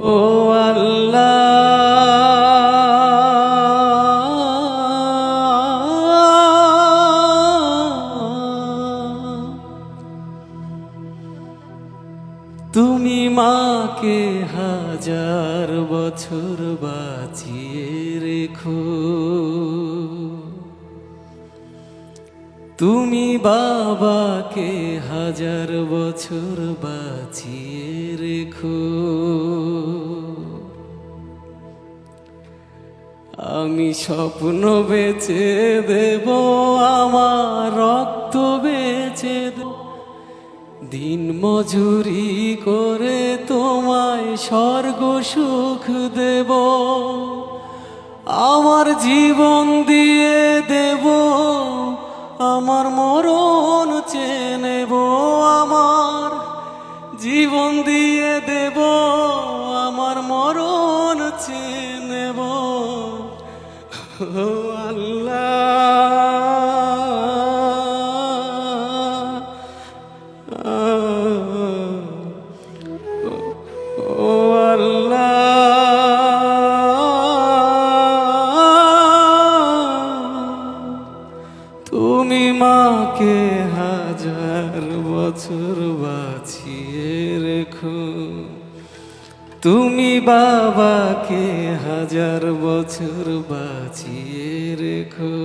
ও আল্লাহ, তুমি মাকে হাজার বছর বাঁচিয়ে রেখো, তুমি বাবাকে হাজার বছর বাঁচিয়ে রেখো। আমি স্বপ্ন বেচে দেব, আমার রক্ত বেচে দেব, দিন মজুরি করে তোমায় স্বর্গ সুখ দেব। আমার জীবন দিয়ে দেব, আমার মরণ চেয়ে নেব। আমার জীবন দিয়ে দেব, আমার মরণ চেয়ে নেব। ও আল্লাহ, ও আল্লাহ, তুমি মাকে হাজার বছর বাঁচিয়ে রেখো, তুমি বাবাকে হাজার বছর বাঁচিয়ে রেখো।